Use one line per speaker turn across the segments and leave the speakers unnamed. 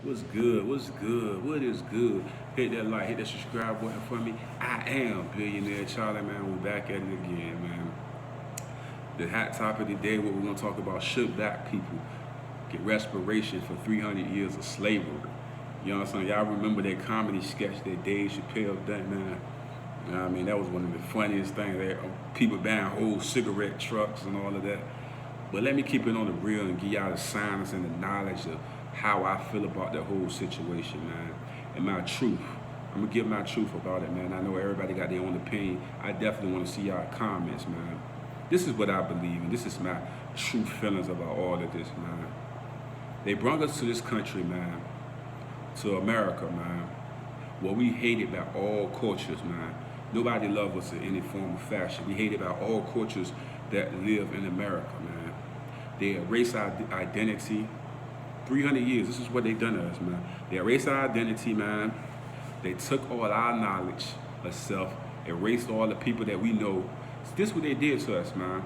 What's good? What's good? What is good? Hit that like, hit that subscribe button for me. I am Billionaire Charlie, man. We're back at it again, man. The hot topic today, what we're gonna talk about: should black people get reparations for 300 years of slavery? You know what I'm saying? Y'all remember that comedy sketch that Dave Chappelle done, man? You know what I mean? That was one of the funniest things. There, people buying whole cigarette trucks and all of that. But let me keep it on the real and give y'all the science and the knowledge of how I feel about that whole situation, man. And my truth. I'm gonna give my truth about it, man. I know everybody got their own opinion. I definitely want to see y'all comments, man. This is what I believe, and this is my true feelings about all of this, man. They brought us to this country, man, to America, man, where we hated by all cultures, man. Nobody loved us in any form or fashion. We hated by all cultures that live in America, man. They erase our identity. 300 years, this is what they done to us, man. They erased our identity, man. They took all our knowledge of self, erased all the people that we know. This is what they did to us, man.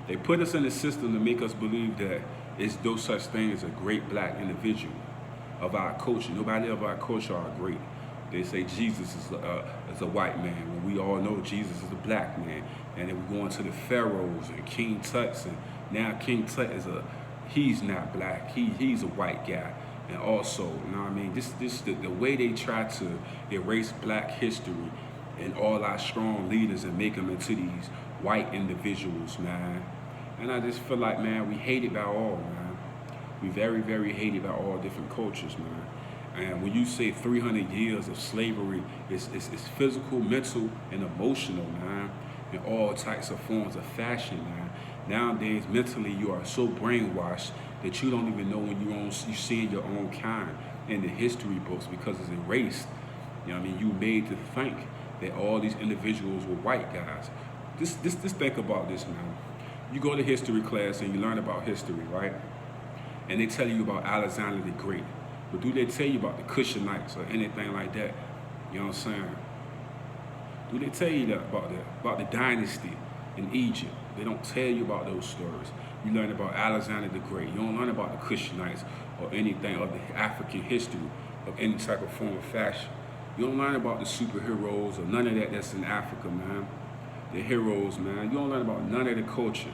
They put us in the system to make us believe that it's no such thing as a great black individual of our culture. Nobody of our culture are great. They say Jesus is a white man, when we all know Jesus is a black man. And then we go into the pharaohs and King Tut's, and now King Tut he's not black. He's a white guy. And also, you know what I mean? The way they try to erase black history and all our strong leaders and make them into these white individuals, man. And I just feel like, man, we hated by all, man. We very, very hated by all different cultures, man. And when you say 300 years of slavery, it's physical, mental, and emotional, man, in all types of forms of fashion, man. Nowadays, mentally, you are so brainwashed that you don't even know when you see your own kind in the history books because it's erased. You know what I mean? You made to think that all these individuals were white guys. Just think about this, man. You go to history class and you learn about history, right? And they tell you about Alexander the Great. But do they tell you about the Cushonites or anything like that? You know what I'm saying? Do they tell you about the dynasty in Egypt? They don't tell you about those stories. You learn about Alexander the Great. You don't learn about the Cushonites or anything of the African history of any type of form or fashion. You don't learn about the superheroes or none of that that's in Africa, man. The heroes, man. You don't learn about none of the culture.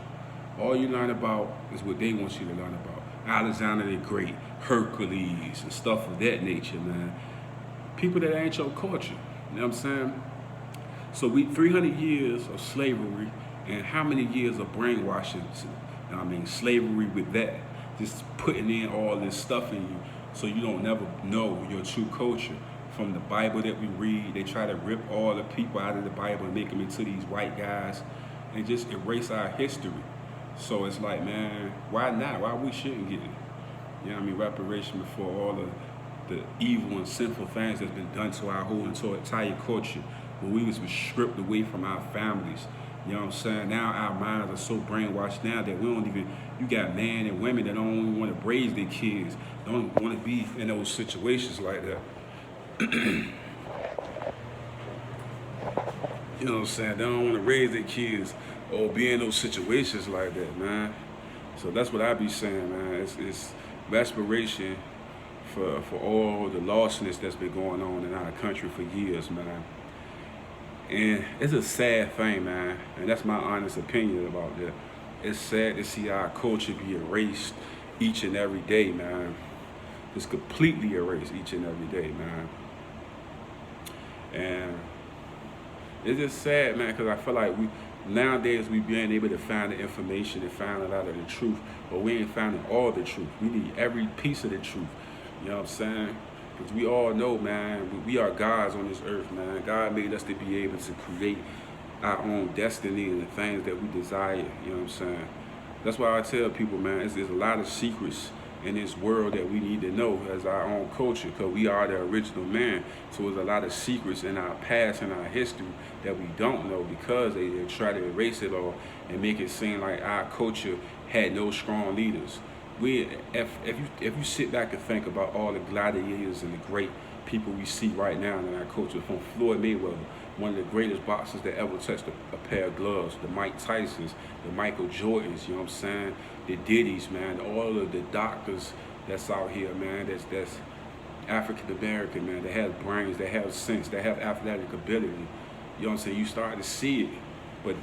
All you learn about is what they want you to learn about. Alexander the Great, Hercules, and stuff of that nature, man. People that ain't your culture. You know what I'm saying? So 300 years of slavery, and how many years of brainwashing? You know what I mean, slavery with that, just putting in all this stuff in you, so you don't never know your true culture. From the Bible that we read, they try to rip all the people out of the Bible and make them into these white guys, and just erase our history. So it's like, man, why not? Why we shouldn't get it? You know what I mean? Reparation for all of the evil and sinful things that's been done to our whole entire culture. When we was stripped away from our families. You know what I'm saying? Now our minds are so brainwashed now that we don't even, you got men and women that don't even want to raise their kids, don't want to be in those situations like that. You know what I'm saying? They don't want to raise their kids or be in those situations like that, man. So that's what I be saying, man. It's respiration for all the lostness that's been going on in our country for years, man. And it's a sad thing, man. And that's my honest opinion about that. It's sad to see our culture be erased each and every day, man. It's completely erased each and every day, man. And it's just sad, man, because I feel like nowadays we being able to find the information and find a lot of the truth, but we ain't finding all the truth. We need every piece of the truth. You know what I'm saying? Because we all know, man, we are gods on this earth, man. God made us to be able to create our own destiny and the things that we desire. You know what I'm saying? That's why I tell people, man, there's a lot of secrets in this world that we need to know as our own culture, because we are the original man. So there's a lot of secrets in our past and our history that we don't know, because they try to erase it all and make it seem like our culture had no strong leaders. If you sit back and think about all the gladiators and the great people we see right now in our culture, from Floyd Mayweather, one of the greatest boxers that ever touched a pair of gloves, the Mike Tysons, the Michael Jordans, you know what I'm saying, the Diddy's, man, all of the doctors, that's out here, man. That's African American, man. That has brains, that have sense, that have athletic ability. You know what I'm saying? You start to see it, but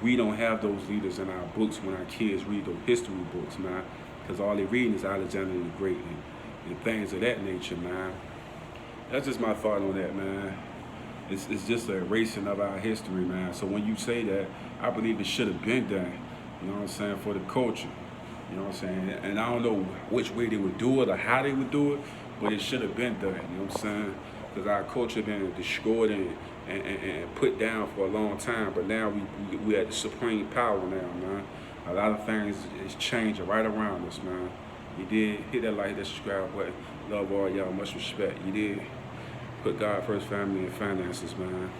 we don't have those leaders in our books when our kids read those history books, man. Because all they're reading is Alexander the Great and things of that nature, man. That's just my thought on that, man. It's just a erasing of our history, man. So when you say that, I believe it should have been done, you know what I'm saying, for the culture. You know what I'm saying? And I don't know which way they would do it or how they would do it, but it should have been done, you know what I'm saying? Because our culture been destroyed and put down for a long time, but now we at the supreme power now, man. A lot of things is changing right around us, man. You did hit that like, hit that subscribe button. Love all y'all, much respect. You did put God first, family, and finances, man.